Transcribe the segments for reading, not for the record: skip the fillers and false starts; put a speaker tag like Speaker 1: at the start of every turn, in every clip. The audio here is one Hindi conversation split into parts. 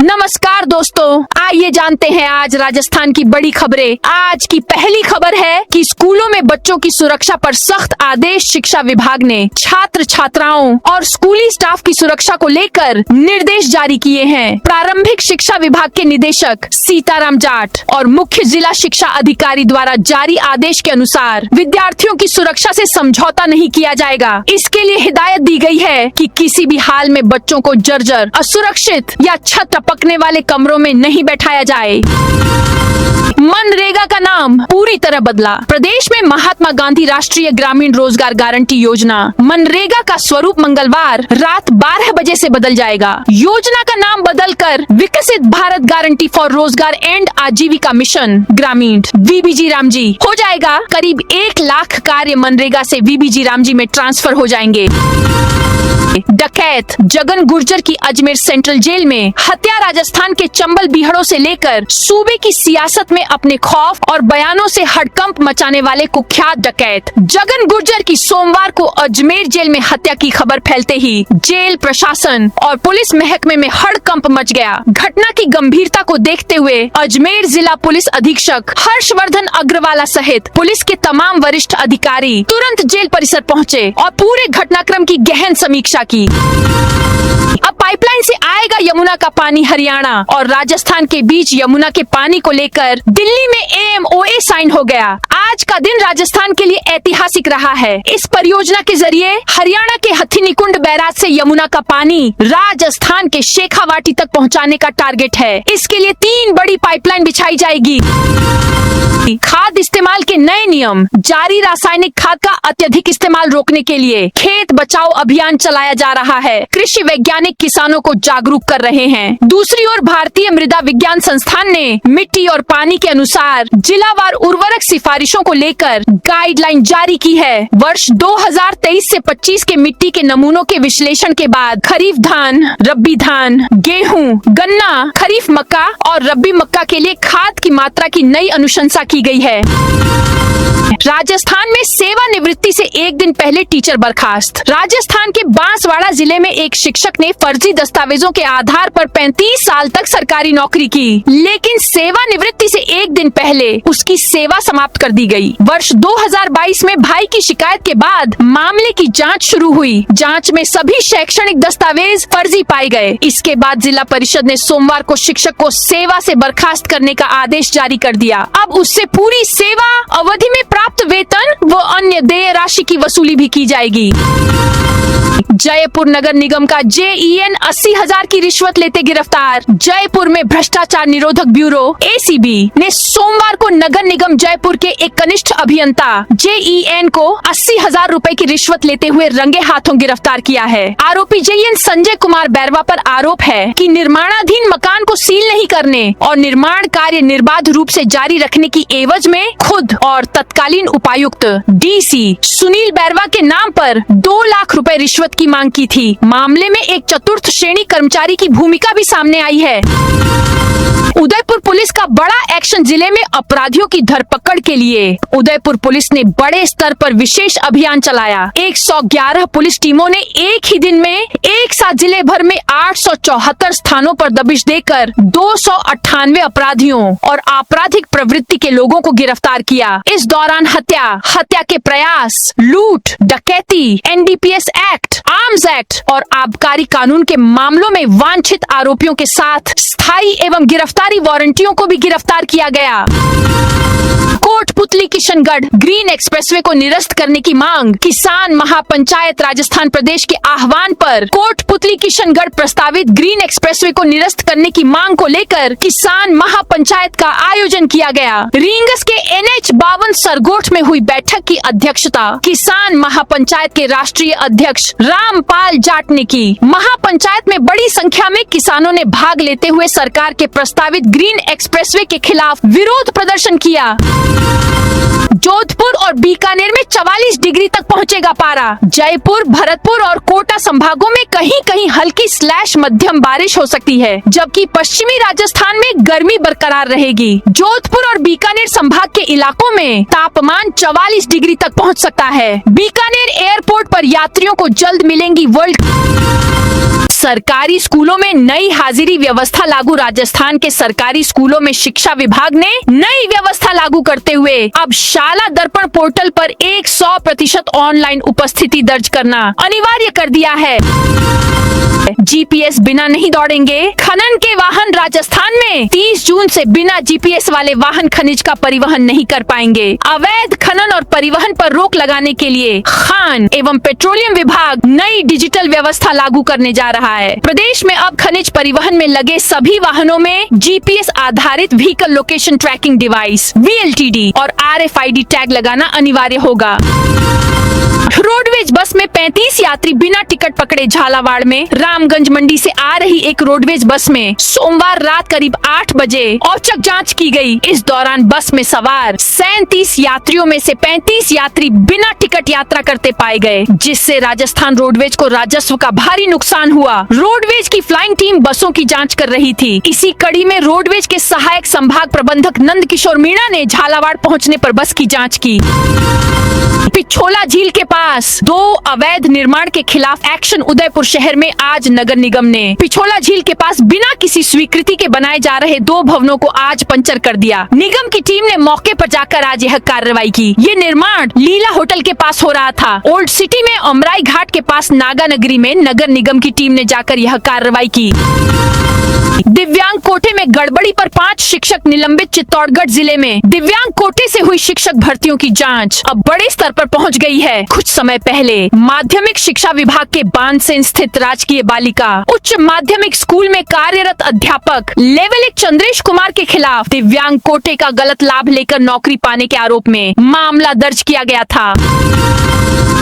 Speaker 1: नमस्कार दोस्तों, आइए जानते हैं आज राजस्थान की बड़ी खबरें। आज की पहली खबर है कि स्कूलों में बच्चों की सुरक्षा पर सख्त आदेश। शिक्षा विभाग ने छात्र छात्राओं और स्कूली स्टाफ की सुरक्षा को लेकर निर्देश जारी किए हैं। प्रारंभिक शिक्षा विभाग के निदेशक सीताराम जाट और मुख्य जिला शिक्षा अधिकारी द्वारा जारी आदेश के अनुसार विद्यार्थियों की सुरक्षा से समझौता नहीं किया जाएगा। इसके लिए हिदायत दी गई है कि किसी भी हाल में बच्चों को जर्जर, असुरक्षित या छत टपकने वाले कमरों में नहीं बैठाया जाए। मनरेगा का नाम पूरी तरह बदला। प्रदेश में महात्मा गांधी राष्ट्रीय ग्रामीण रोजगार गारंटी योजना मनरेगा का स्वरूप मंगलवार रात 12 बजे से बदल जाएगा। योजना का नाम बदलकर विकसित भारत गारंटी फॉर रोजगार एंड आजीविका मिशन ग्रामीण वीबीजी रामजी हो जाएगा। करीब 1 लाख कार्य मनरेगा से वीबीजी रामजी में ट्रांसफर हो जाएंगे। डकैत जगन गुर्जर की अजमेर सेंट्रल जेल में हत्या। राजस्थान के चंबल बीहड़ों से लेकर सूबे की सियासत में अपने खौफ और बयानों से हड़कंप मचाने वाले कुख्यात डकैत जगन गुर्जर की सोमवार को अजमेर जेल में हत्या की खबर फैलते ही जेल प्रशासन और पुलिस महकमे में हड़कंप मच गया। घटना की गंभीरता को देखते हुए अजमेर जिला पुलिस अधीक्षक हर्षवर्धन अग्रवाला सहित पुलिस के तमाम वरिष्ठ अधिकारी तुरंत जेल परिसर पहुँचे और पूरे घटनाक्रम की गहन समीक्षा की। अब पाइपलाइन से आएगा यमुना का पानी। हरियाणा और राजस्थान के बीच यमुना के पानी को लेकर दिल्ली में एमओए साइन हो गया। आज का दिन राजस्थान के लिए ऐतिहासिक रहा है। इस परियोजना के जरिए हरियाणा के हथिनीकुंड बैराज से यमुना का पानी राजस्थान के शेखावाटी तक पहुंचाने का टारगेट है। इसके लिए 3 बड़ी पाइपलाइन बिछाई जाएगी। खाद इस्तेमाल के नए नियम जारी। रासायनिक खाद का अत्यधिक इस्तेमाल रोकने के लिए खेत बचाओ अभियान चलाया जा रहा है। कृषि वैज्ञानिक किसानों को जागरूक कर रहे हैं। दूसरी ओर भारतीय मृदा विज्ञान संस्थान ने मिट्टी और पानी के अनुसार जिलावार उर्वरक सिफारिशों को लेकर गाइडलाइन जारी की है। वर्ष 2023 से 25 के मिट्टी के नमूनों के विश्लेषण के बाद खरीफ धान, रबी धान, गेहूं, गन्ना, खरीफ मक्का और रबी मक्का के लिए खाद की मात्रा की नई अनुशंसा की गई है। राजस्थान में सेवानिवृत्ति से 1 दिन पहले टीचर बर्खास्त। राजस्थान के बांसवाड़ा जिले में एक शिक्षक ने फर्जी दस्तावेजों के आधार पर 35 साल तक सरकारी नौकरी की, लेकिन सेवानिवृत्ति से 1 दिन पहले उसकी सेवा समाप्त कर दी गई। वर्ष 2022 में भाई की शिकायत के बाद मामले की जांच शुरू हुई। जांच में सभी शैक्षणिक दस्तावेज फर्जी पाए गए। इसके बाद जिला परिषद ने सोमवार को शिक्षक को सेवा से बर्खास्त करने का आदेश जारी कर दिया। अब उससे पूरी सेवा अवधि में प्राप्त वेतन व अन्य देय राशि की वसूली भी की जाएगी। जयपुर नगर निगम का जेईएन 80,000 की रिश्वत लेते गिरफ्तार। जयपुर में भ्रष्टाचार निरोधक ब्यूरो एसीबी ने सोमवार को नगर निगम जयपुर के एक कनिष्ठ अभियंता जेईएन को 80,000 रुपए की रिश्वत लेते हुए रंगे हाथों गिरफ्तार किया है। आरोपी जेईएन संजय कुमार बैरवा पर आरोप है कि निर्माणाधीन मकान को सील नहीं करने और निर्माण कार्य निर्बाध रूप से जारी रखने की एवज में खुद और तत्कालीन उपायुक्त डीसी सुनील बैरवा के नाम पर 2 लाख रुपए रिश्वत की मांग की थी। मामले में एक चतुर्थ श्रेणी कर्मचारी की भूमिका भी सामने आई है। उदयपुर पुलिस का बड़ा एक्शन। जिले में अपराधियों की धरपकड़ के लिए उदयपुर पुलिस ने बड़े स्तर पर विशेष अभियान चलाया। 111 पुलिस टीमों ने एक ही दिन में एक साथ जिले भर में 874 स्थानों पर दबिश देकर 298 अपराधियों और आपराधिक प्रवृत्ति के लोगों को गिरफ्तार किया। इस दौरान हत्या के प्रयास, लूट, डकैती, एनडीपीएस एक्ट, आर्म्स एक्ट और आबकारी कानून के मामलों में वांछित आरोपियों के साथ स्थायी एवं गिरफ्तारी वारंटियों को भी गिरफ्तार किया गया। कोटपुतली किशनगढ़ ग्रीन एक्सप्रेसवे को निरस्त करने की मांग। किसान महापंचायत राजस्थान प्रदेश के आह्वान पर कोटपुतली किशनगढ़ प्रस्तावित ग्रीन एक्सप्रेसवे को निरस्त करने की मांग को लेकर किसान महापंचायत का आयोजन किया गया। रींगस के NH 52 सरगोठ में हुई बैठक की अध्यक्षता किसान महापंचायत के राष्ट्रीय अध्यक्ष रामपाल जाट ने की। महापंचायत में बड़ी संख्या में किसानों ने भाग लेते हुए सरकार के प्रस्तावित ग्रीन एक्सप्रेसवे के खिलाफ विरोध प्रदर्शन किया। जोधपुर और बीकानेर में 44 डिग्री तक पहुंचेगा पारा। जयपुर, भरतपुर और कोटा संभागों में कहीं कहीं हल्की / मध्यम बारिश हो सकती है, जबकि पश्चिमी राजस्थान में गर्मी बरकरार रहेगी। जोधपुर और बीकानेर संभाग के इलाकों में तापमान 44 डिग्री तक पहुंच सकता है। बीकानेर एयरपोर्ट पर यात्रियों को जल्द मिलेंगी वर्ल्ड। सरकारी स्कूलों में नई हाजिरी व्यवस्था लागू। राजस्थान के सरकारी स्कूलों में शिक्षा विभाग ने नई व्यवस्था लागू करते हुए अब शाला दर्पण पोर्टल पर 100% ऑनलाइन उपस्थिति दर्ज करना अनिवार्य कर दिया है। जीपीएस बिना नहीं दौड़ेंगे खनन के वाहन। राजस्थान में 30 जून से बिना जीपीएस वाले वाहन खनिज का परिवहन नहीं कर पाएंगे। अवैध खनन और परिवहन पर रोक लगाने के लिए खान एवं पेट्रोलियम विभाग नई डिजिटल व्यवस्था लागू करने जा रहा है। प्रदेश में अब खनिज परिवहन में लगे सभी वाहनों में जीपीएस आधारित vehicle location tracking device VLTD और RFID टैग लगाना अनिवार्य होगा। रोडवेज बस में 35 यात्री बिना टिकट पकड़े। झालावाड़ में रामगंज मंडी से आ रही एक रोडवेज बस में सोमवार रात करीब 8 बजे औचक जांच की गई। इस दौरान बस में सवार 37 यात्रियों में से 35 यात्री बिना टिकट यात्रा करते पाए गए, जिससे राजस्थान रोडवेज को राजस्व का भारी नुकसान हुआ। रोडवेज की फ्लाइंग टीम बसों की जाँच कर रही थी। इसी कड़ी में रोडवेज के सहायक संभाग प्रबंधक नंद किशोर मीणा ने झालावाड़ पहुँचने पर बस की जाँच की। पिछोला झील के पास 2 अवैध निर्माण के खिलाफ एक्शन। उदयपुर शहर में आज नगर निगम ने पिछोला झील के पास बिना किसी स्वीकृति के बनाए जा रहे 2 भवनों को आज पंचर कर दिया। निगम की टीम ने मौके पर जाकर आज यह कार्रवाई की। ये निर्माण लीला होटल के पास हो रहा था। ओल्ड सिटी में अमराई घाट के पास नागानगरी में नगर निगम की टीम ने जाकर यह कार्रवाई की। दिव्यांग कोटे में गड़बड़ी पर 5 शिक्षक निलंबित। चित्तौड़गढ़ जिले में दिव्यांग कोटे से हुई शिक्षक भर्तियों की जांच अब बड़े स्तर पर पहुंच गई है। कुछ समय पहले माध्यमिक शिक्षा विभाग के बांधसेन स्थित राजकीय बालिका उच्च माध्यमिक स्कूल में कार्यरत अध्यापक लेवल 1 चंद्रेश कुमार के खिलाफ दिव्यांग कोटे का गलत लाभ लेकर नौकरी पाने के आरोप में मामला दर्ज किया गया था।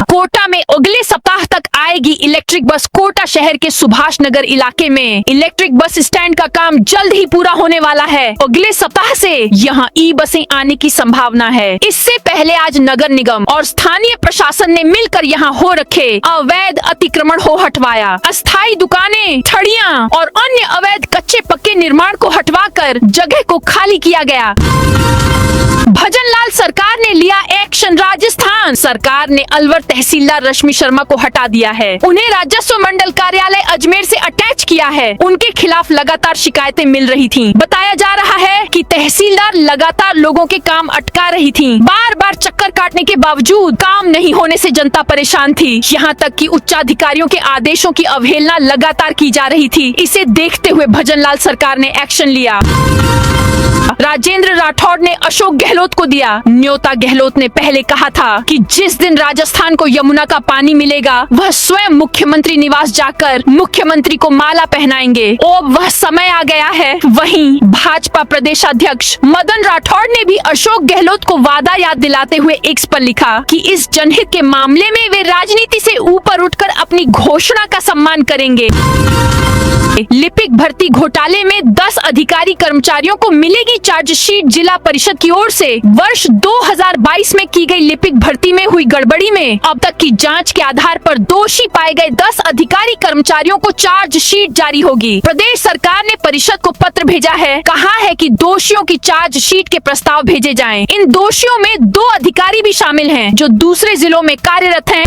Speaker 1: कोटा में अगले सप्ताह तक आएगी इलेक्ट्रिक बस। कोटा शहर के सुभाष नगर इलाके में इलेक्ट्रिक बस स्टैंड का काम जल्द ही पूरा होने वाला है। अगले सप्ताह से यहाँ ई-बसें आने की संभावना है। इससे पहले आज नगर निगम और स्थानीय प्रशासन ने मिलकर यहाँ हो रखे अवैध अतिक्रमण को हटवाया। अस्थायी दुकानें, ठड़ियाँ और अन्य अवैध कच्चे पक्के निर्माण को हटवाकर जगह को खाली किया गया। भजन लाल सरकार ने लिया एक्शन। राजस्थान सरकार ने अलवर तहसीलदार रश्मि शर्मा को हटा दिया है। उन्हें राजस्व मंडल कार्यालय अजमेर से अटैच किया है। उनके खिलाफ लगातार शिकायतें मिल रही थीं। बताया जा रहा है कि तहसीलदार लगातार लोगों के काम अटका रही थीं। बार बार चक्कर काटने के बावजूद काम नहीं होने से जनता परेशान थी। यहाँ तक कि उच्चाधिकारियों के आदेशों की अवहेलना लगातार की जा रही थी। इसे देखते हुए भजन लाल सरकार ने एक्शन लिया। राजेंद्र राठौड़ ने अशोक गहलोत को दिया न्योता। गहलोत ने पहले कहा था कि जिस दिन राजस्थान को यमुना का पानी मिलेगा वह स्वयं मुख्यमंत्री निवास जाकर मुख्यमंत्री को माला पहनाएंगे। अब वह समय आ गया है। वहीं भाजपा प्रदेशाध्यक्ष मदन राठौड़ ने भी अशोक गहलोत को वादा याद दिलाते हुए एक्स पर लिखा कि इस जनहित के मामले में वे राजनीति से ऊपर उठकर अपनी घोषणा का सम्मान करेंगे। लिपिक भर्ती घोटाले में 10 अधिकारी कर्मचारियों को मिलेगी चार्जशीट। जिला परिषद की ओर से वर्ष 2022 में की गई लिपिक भर्ती में हुई गड़बड़ी में अब तक की जांच के आधार पर दोषी पाए गए 10 अधिकारी कर्मचारियों को चार्जशीट जारी होगी। प्रदेश सरकार ने परिषद को पत्र भेजा है। कहा है कि दोषियों की चार्जशीट के प्रस्ताव भेजे जाएं। इन दोषियों में 2 अधिकारी भी शामिल हैं जो दूसरे जिलों में कार्यरत हैं।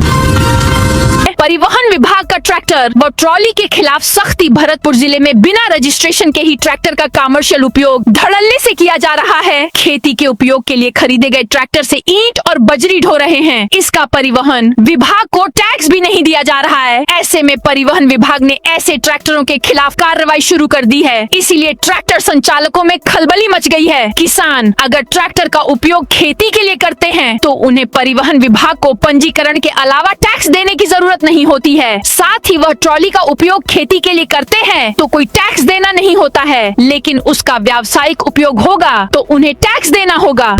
Speaker 1: परिवहन विभाग का ट्रैक्टर व ट्रॉली के खिलाफ सख्ती। भरतपुर जिले में बिना रजिस्ट्रेशन के ही ट्रैक्टर का कमर्शियल उपयोग धड़ल्ले से किया जा रहा है। खेती के उपयोग के लिए खरीदे गए ट्रैक्टर से ईंट और बजरी ढो रहे हैं। इसका परिवहन विभाग को टैक्स भी नहीं दिया जा रहा है। ऐसे में परिवहन विभाग ने ऐसे ट्रैक्टरों के खिलाफ कार्रवाई शुरू कर दी है। इसीलिए ट्रैक्टर संचालकों में खलबली मच गई है। किसान अगर ट्रैक्टर का उपयोग खेती के लिए करते हैं तो उन्हें परिवहन विभाग को पंजीकरण के अलावा टैक्स देने की जरूरत नहीं होती है। साथ ही वह ट्रॉली का उपयोग खेती के लिए करते हैं तो कोई टैक्स देना नहीं होता है, लेकिन उसका व्यावसायिक उपयोग होगा तो उन्हें टैक्स देना होगा।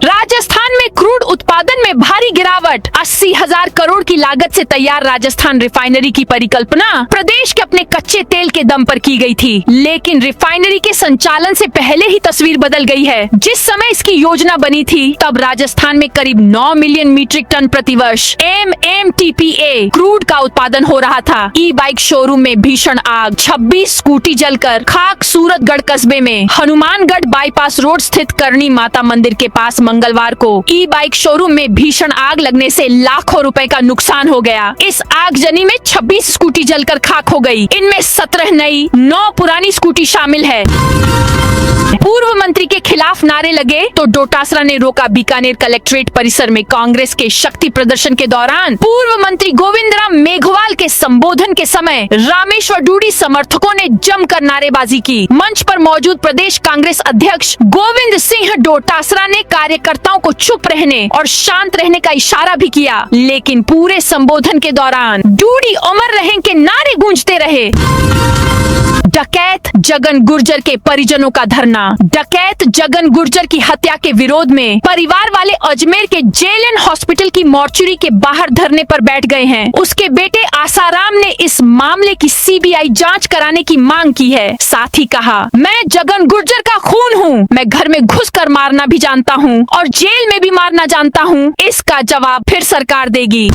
Speaker 1: राजस्थान में क्रूड उत्पादन में भारी गिरावट। 80,000 करोड़ की लागत से तैयार राजस्थान रिफाइनरी की परिकल्पना प्रदेश के अपने कच्चे तेल के दम पर की गई थी, लेकिन रिफाइनरी के संचालन से पहले ही तस्वीर बदल गई है। जिस समय इसकी योजना बनी थी तब राजस्थान में करीब 9 मिलियन मीट्रिक टन प्रतिवर्ष MMTPA क्रूड का उत्पादन हो रहा था। ई बाइक शोरूम में भीषण आग, 26 स्कूटी जलकर खाक। सूरतगढ़ कस्बे में हनुमानगढ़ बाईपास रोड स्थित करणी माता मंदिर के पास मंगलवार को ई बाइक शोरूम में भीषण आग लगने से लाखों रुपए का नुकसान हो गया। इस आगजनी में 26 स्कूटी जलकर खाक हो गई। इनमें 17 नई 9 पुरानी स्कूटी शामिल है। पूर्व मंत्री के खिलाफ नारे लगे तो डोटासरा ने रोका बीकानेर कलेक्ट्रेट परिसर में कांग्रेस के शक्ति प्रदर्शन के दौरान पूर्व मंत्री गोविंद राम मेघवाल के संबोधन के समय रामेश्वर डूडी समर्थकों ने जमकर नारेबाजी की। मंच पर मौजूद प्रदेश कांग्रेस अध्यक्ष गोविंद सिंह डोटासरा ने कार्यकर्ताओं को चुप रहने और शांत रहने का इशारा भी किया, लेकिन पूरे संबोधन के दौरान डूडी अमर रहें के नारे गूंजते रहे। डकैत जगन गुर्जर के परिजनों का धरना। डकैत जगन गुर्जर की हत्या के विरोध में परिवार वाले अजमेर के जेएलएन हॉस्पिटल की मॉर्चुरी के बाहर धरने पर बैठ गए हैं। उसके बेटे आसाराम ने इस मामले की सीबीआई जांच कराने की मांग की है। साथ ही कहा, मैं जगन गुर्जर का खून हूँ, मैं घर में घुसकर मारना भी जानता हूँ और जेल में भी मारना जानता हूँ। इसका जवाब फिर सरकार देगी।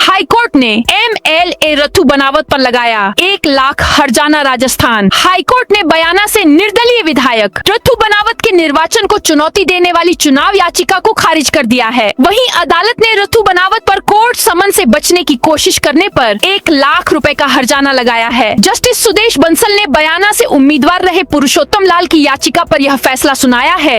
Speaker 1: हाईकोर्ट ने MLA रथु बनावत पर लगाया 1 लाख हर्जाना। राजस्थान हाईकोर्ट ने बयाना से निर्दलीय विधायक रथु बनावत के निर्वाचन को चुनौती देने वाली चुनाव याचिका को खारिज कर दिया है। वहीं अदालत ने रथु बनावत पर कोर्ट समन से बचने की कोशिश करने पर 1 लाख रुपए का हर्जाना लगाया है। जस्टिस सुदेश बंसल ने बयाना से उम्मीदवार रहे पुरुषोत्तम लाल की याचिका पर यह फैसला सुनाया है।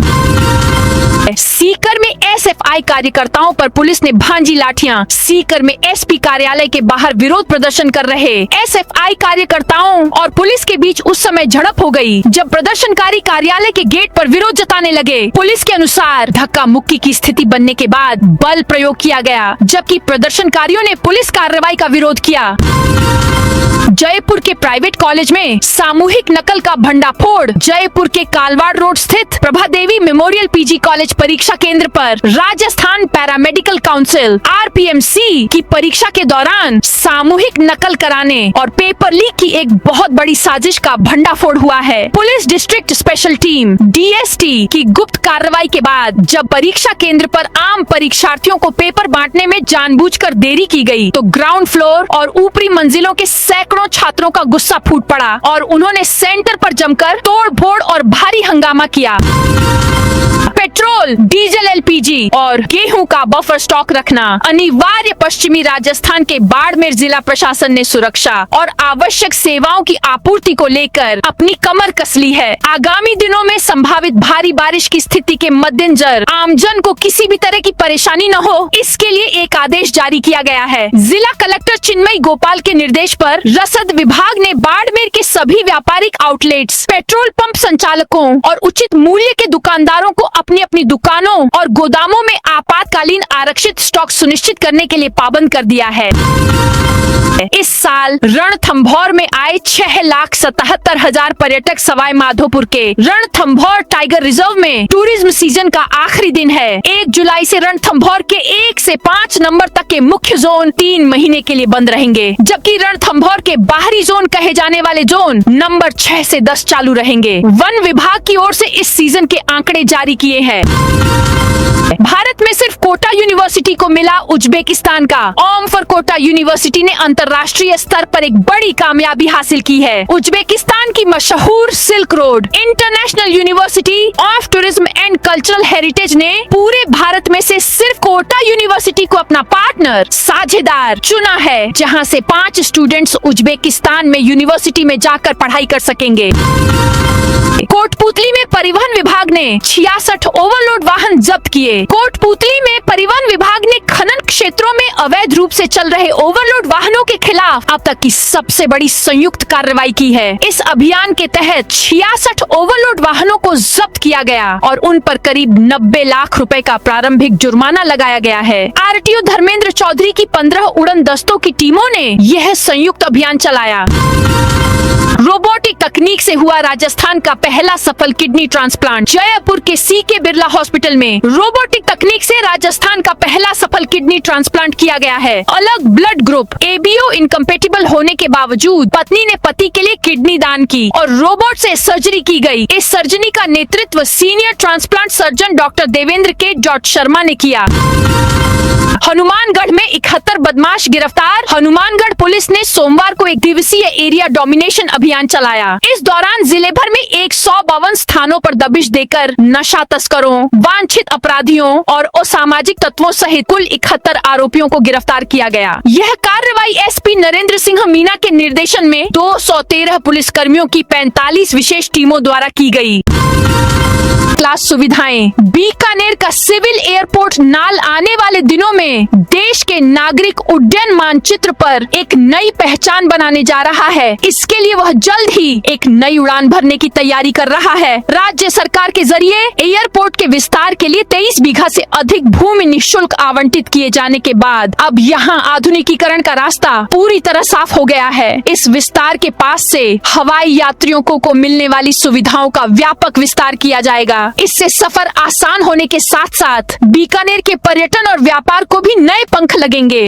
Speaker 1: सीकर में SFI कार्यकर्ताओं पर पुलिस ने भांजी लाठियां। सीकर में SP कार्यालय के बाहर विरोध प्रदर्शन कर रहे SFI कार्यकर्ताओं और पुलिस के बीच उस समय झड़प हो गई जब प्रदर्शनकारी कार्यालय के गेट पर विरोध जताने लगे। पुलिस के अनुसार धक्का मुक्की की स्थिति बनने के बाद बल प्रयोग किया गया, जबकि प्रदर्शनकारियों ने पुलिस कार्रवाई का विरोध किया। जयपुर के प्राइवेट कॉलेज में सामूहिक नकल का भंडाफोड़। जयपुर के कालवाड़ रोड स्थित प्रभा देवी मेमोरियल PG कॉलेज परीक्षा केंद्र पर राजस्थान पैरामेडिकल काउंसिल RPMC की परीक्षा के दौरान सामूहिक नकल कराने और पेपर लीक की एक बहुत बड़ी साजिश का भंडाफोड़ हुआ है। Police district special team DST की गुप्त कार्रवाई के बाद जब परीक्षा केंद्र पर आम परीक्षार्थियों को पेपर बांटने में जानबूझकर देरी की गई तो ग्राउंड फ्लोर और ऊपरी मंजिलों के सैकड़ों छात्रों का गुस्सा फूट पड़ा और उन्होंने सेंटर पर जमकर तोड़-फोड़ और भारी हंगामा किया। पेट्रोल, डीजल, LPG और गेहूं का बफर स्टॉक रखना अनिवार्य। पश्चिमी राजस्थान के बाड़मेर जिला प्रशासन ने सुरक्षा और आवश्यक सेवाओं की आपूर्ति को लेकर अपनी कमर कस ली है। आगामी दिनों में संभावित भारी बारिश की स्थिति के मद्देनजर आमजन को किसी भी तरह की परेशानी न हो, इसके लिए एक आदेश जारी किया गया है। जिला कलेक्टर चिन्मय गोपाल के निर्देश पर रसद विभाग ने बाड़मेर के सभी व्यापारिक आउटलेट्स, पेट्रोल पंप संचालकों और उचित मूल्य के दुकानदारों को अपनी अपनी दुकानों और गोदामों में आपातकालीन आरक्षित स्टॉक सुनिश्चित करने के लिए पाबंद कर दिया है। इस साल रणथंभौर में आए 6,77,000 पर्यटक। सवाई माधोपुर के रणथंभौर टाइगर रिजर्व में टूरिज्म सीजन का आखिरी दिन है। 1 जुलाई से रणथंभौर के 1 से 5 नंबर तक के मुख्य जोन 3 महीने के लिए बंद रहेंगे, जबकि रणथंभौर के बाहरी जोन कहे जाने वाले जोन नंबर 6 से 10 चालू रहेंगे। वन विभाग की ओर से इस सीजन के आंकड़े जारी किए हैं। भारत में सिर्फ कोटा यूनिवर्सिटी को मिला उज्बेकिस्तान का। ओम फॉर कोटा यूनिवर्सिटी ने अंतर्राष्ट्रीय स्तर पर एक बड़ी कामयाबी हासिल की है। उज्बेकिस्तान की मशहूर silk road international university of tourism and cultural heritage ने पूरे भारत में से सिर्फ कोटा यूनिवर्सिटी को अपना पार्टनर, साझेदार चुना है, जहां से 5 स्टूडेंट्स उज्बेकिस्तान में यूनिवर्सिटी में जाकर पढ़ाई कर सकेंगे। कोटपूतली में परिवहन विभाग ने 66 ओवरलोड वाहन जब्त किए। कोटपूतली में परिवहन विभाग ने खनन क्षेत्रों में अवैध रूप से चल रहे ओवरलोड वाहनों के खिलाफ अब तक की सबसे बड़ी संयुक्त कार्रवाई की है। इस अभियान के तहत 66 ओवरलोड वाहनों को जब्त किया गया और उन पर करीब 90 लाख रुपए का प्रारंभिक जुर्माना लगाया गया है। RTO धर्मेंद्र चौधरी की 15 उड़न दस्तों की टीमों ने यह संयुक्त अभियान चलाया। रोबोटिक तकनीक तकनीक से हुआ राजस्थान का पहला सफल किडनी ट्रांसप्लांट। जयपुर के सीके बिरला हॉस्पिटल में रोबोटिक तकनीक से राजस्थान का पहला सफल किडनी ट्रांसप्लांट किया गया है। अलग ब्लड ग्रुप ABO इनकम्पेटिबल होने के बावजूद पत्नी ने पति के लिए किडनी दान की और रोबोट से सर्जरी की गई। इस सर्जरी का नेतृत्व senior transplant surgeon doctor Devendra के शर्मा ने किया। हनुमानगढ़ में 71 बदमाश गिरफ्तार। हनुमानगढ़ पुलिस ने सोमवार को एक दिवसीय एरिया डोमिनेशन अभियान चलाया। इस दौरान जिले भर में 152 स्थानों पर दबिश देकर नशा तस्करों, वांछित अपराधियों और असामाजिक तत्वों सहित कुल 71 आरोपियों को गिरफ्तार किया गया। यह कार्रवाई SP नरेंद्र सिंह मीना के निर्देशन में 213 पुलिस कर्मियों की 45 विशेष टीमों द्वारा की गई। क्लास सुविधाएं। बीकानेर का सिविल एयरपोर्ट नाल आने वाले दिनों में देश के नागरिक उड्डयन मानचित्र पर एक नई पहचान बनाने जा रहा है। इसके लिए वह जल्द ही एक नई उड़ान भरने की तैयारी कर रहा है। राज्य सरकार के जरिए एयरपोर्ट के विस्तार के लिए 23 बीघा से अधिक भूमि निःशुल्क आवंटित किए जाने के बाद अब यहां आधुनिकीकरण का रास्ता पूरी तरह साफ हो गया है। इस विस्तार के पास से हवाई यात्रियों को मिलने वाली सुविधाओं का व्यापक विस्तार किया जाएगा। इससे सफर आसान होने के साथ साथ बीकानेर के पर्यटन और व्यापार को भी नए पंख लगेंगे।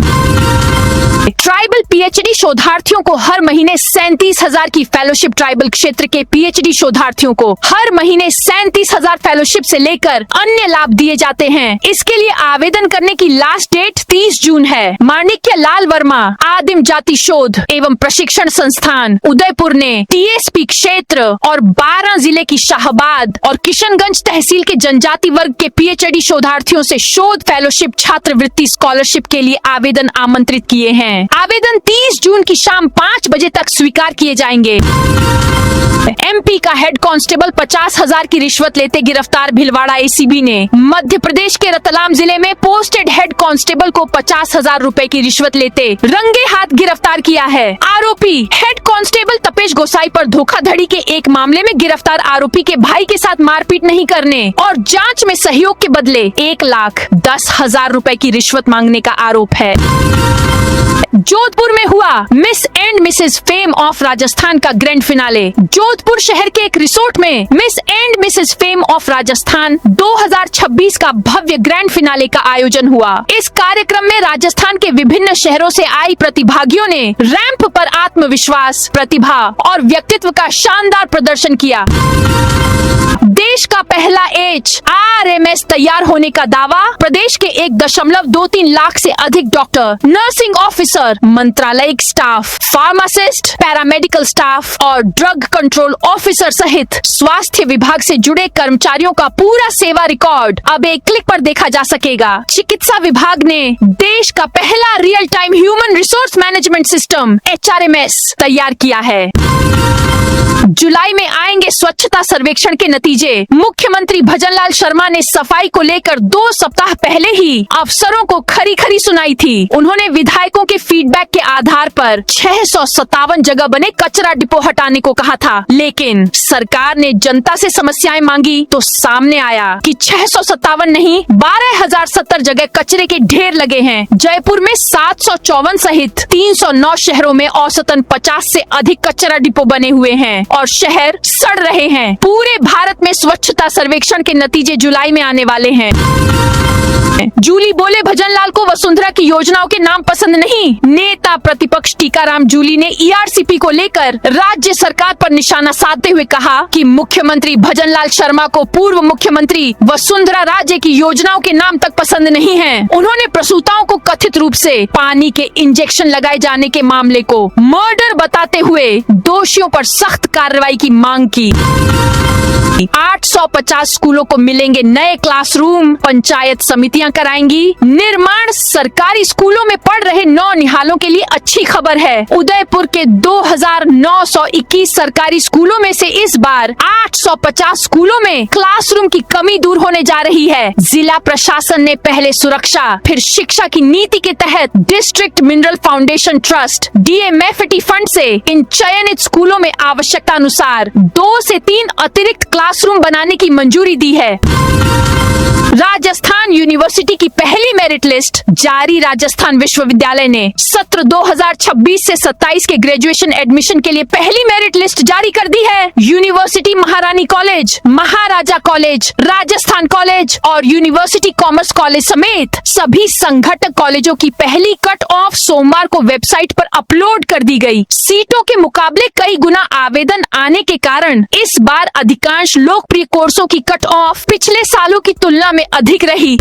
Speaker 1: ट्राइबल PhD शोधार्थियों को हर महीने 37,000 की फेलोशिप। ट्राइबल क्षेत्र के PhD शोधार्थियों को हर महीने 37,000 फेलोशिप से लेकर अन्य लाभ दिए जाते हैं। इसके लिए आवेदन करने की लास्ट डेट 30 जून है। माणिक्य लाल वर्मा आदिम जाति शोध एवं प्रशिक्षण संस्थान उदयपुर ने TSP क्षेत्र और 12 जिले की शाहबाद और किशनगंज तहसील के जनजाति वर्ग के PhD शोधार्थियों से शोध फेलोशिप छात्रवृत्ति स्कॉलरशिप के लिए आवेदन आमंत्रित किए हैं। आवेदन 30 जून की शाम 5 बजे तक स्वीकार किए जाएंगे। MP का हेड कांस्टेबल 50,000 की रिश्वत लेते गिरफ्तार। भिलवाड़ा ACB ने मध्य प्रदेश के रतलाम जिले में पोस्टेड हेड कांस्टेबल को 50,000 रुपए की रिश्वत लेते रंगे हाथ गिरफ्तार किया है। आरोपी हेड कांस्टेबल तपेश गोसाई पर धोखाधड़ी के एक मामले में गिरफ्तार आरोपी के भाई के साथ मारपीट नहीं करने और जांच में सहयोग के बदले 1,10,000 रुपए की रिश्वत मांगने का आरोप है। जोधपुर में हुआ miss and Mrs fame of Rajasthan का ग्रैंड फिनाले। जोधपुर शहर के एक रिसोर्ट में miss and Mrs fame of Rajasthan 2026 का भव्य ग्रैंड फिनाले का आयोजन हुआ। इस कार्यक्रम में राजस्थान के विभिन्न शहरों से आई प्रतिभागियों ने रैंप पर आत्मविश्वास, प्रतिभा और व्यक्तित्व का शानदार प्रदर्शन किया। देश का पहला HRMS तैयार होने का दावा। प्रदेश के 1.23 लाख से अधिक डॉक्टर, नर्सिंग ऑफिसर, मंत्रालयिक स्टाफ, फार्मासिस्ट, पैरामेडिकल स्टाफ और ड्रग कंट्रोल ऑफिसर सहित स्वास्थ्य विभाग से जुड़े कर्मचारियों का पूरा सेवा रिकॉर्ड अब एक क्लिक पर देखा जा सकेगा। चिकित्सा विभाग ने देश का पहला real time human resource management system HRMS तैयार किया है। जुलाई में आएंगे स्वच्छता सर्वेक्षण के नतीजे। मुख्यमंत्री भजनलाल शर्मा ने सफाई को लेकर 2 सप्ताह पहले ही अफसरों को खरी खरी सुनाई थी। उन्होंने विधायकों के फीडबैक के आधार पर 657 जगह बने कचरा डिपो हटाने को कहा था, लेकिन सरकार ने जनता से समस्याएं मांगी तो सामने आया कि 657 नहीं 12,070 जगह कचरे के ढेर लगे हैं। जयपुर में 754 सहित 309 शहरों में औसतन 50 से अधिक कचरा डिपो बने हुए हैं और शहर सड़ रहे हैं। पूरे भारत में स्वच्छता सर्वेक्षण के नतीजे जुलाई में आने वाले हैं। जूली बोले भजनलाल को वसुंधरा की योजनाओं के नाम पसंद नहीं। नेता प्रतिपक्ष टीकाराम जूली ने ERCP को लेकर राज्य सरकार पर निशाना साधते हुए कहा कि मुख्यमंत्री भजनलाल शर्मा को पूर्व मुख्यमंत्री वसुंधरा राजे की योजनाओं के नाम तक पसंद नहीं है। उन्होंने प्रसूताओं को कथित रूप से पानी के इंजेक्शन लगाए जाने के मामले को मर्डर बताते हुए दोषियों पर सख्त कार्रवाई की मांग की। 850 स्कूलों को मिलेंगे नए क्लासरूम। पंचायत समितियां कराएंगी निर्माण। सरकारी स्कूलों में पढ़ रहे नौनिहालों के लिए अच्छी खबर है। उदयपुर के 2,921 सरकारी स्कूलों में से इस बार 850 स्कूलों में क्लासरूम की कमी दूर होने जा रही है। जिला प्रशासन ने पहले सुरक्षा फिर शिक्षा की नीति के तहत district mineral foundation trust DMFT fund से इन चयनित स्कूलों में आवश्यकता अनुसार 2 से 3 अतिरिक्त क्लासरूम बनाने की मंजूरी दी है। राजस्थान यूनिवर्सिटी की पहली मेरिट लिस्ट जारी। राजस्थान विश्वविद्यालय ने सत्र 2026 से 27 के ग्रेजुएशन एडमिशन के लिए पहली मेरिट लिस्ट जारी कर दी है। यूनिवर्सिटी महारानी कॉलेज, महाराजा कॉलेज, राजस्थान कॉलेज और यूनिवर्सिटी कॉमर्स कॉलेज समेत सभी संघटक कॉलेजों की पहली कट ऑफ सोमवार को वेबसाइट पर अपलोड कर दी गई। सीटों के मुकाबले कई गुना आवेदन आने के कारण इस बार अधिकांश लोकप्रिय कोर्सों की कट ऑफ पिछले सालों की तुलना में अधिक रही।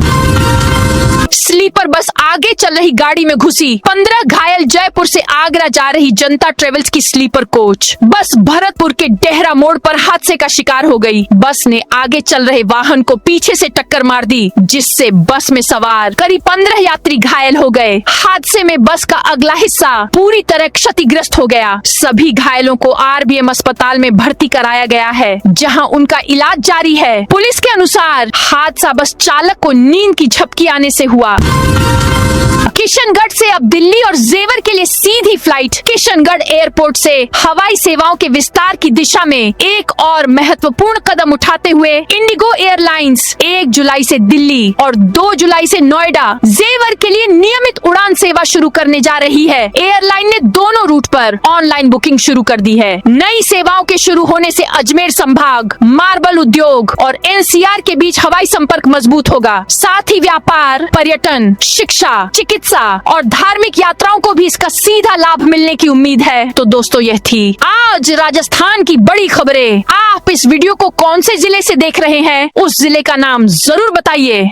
Speaker 1: स्लीपर बस आगे चल रही गाड़ी में घुसी, 15 घायल। जयपुर से आगरा जा रही जनता ट्रेवल्स की स्लीपर कोच बस भरतपुर के डेहरा मोड़ पर हादसे का शिकार हो गई। बस ने आगे चल रहे वाहन को पीछे से टक्कर मार दी, जिससे बस में सवार करीब 15 यात्री घायल हो गए। हादसे में बस का अगला हिस्सा पूरी तरह क्षतिग्रस्त हो गया। सभी घायलों को आरबीएम अस्पताल में भर्ती कराया गया है, जहां उनका इलाज जारी है। पुलिस के अनुसार हादसा बस चालक को नींद की झपकी आने से हुआ। किशनगढ़ से अब दिल्ली और जेवर के लिए सीधी फ्लाइट। किशनगढ़ एयरपोर्ट से हवाई सेवाओं के विस्तार की दिशा में एक और महत्वपूर्ण कदम उठाते हुए इंडिगो एयरलाइंस 1 जुलाई से दिल्ली और 2 जुलाई से नोएडा, जेवर के लिए नियमित उड़ान सेवा शुरू करने जा रही है। एयरलाइन ने दोनों रूट पर ऑनलाइन बुकिंग शुरू कर दी है। नई सेवाओं के शुरू होने से अजमेर संभाग, मार्बल उद्योग और एनसीआर के बीच हवाई संपर्क मजबूत होगा। साथ ही व्यापार, पर्यटन, शिक्षा, चिकित्सा और धार्मिक यात्राओं को भी इसका सीधा लाभ मिलने की उम्मीद है। तो दोस्तों, यह थी आज राजस्थान की बड़ी खबरें। आप इस वीडियो को कौन से जिले से देख रहे हैं, उस जिले का नाम जरूर बताइए।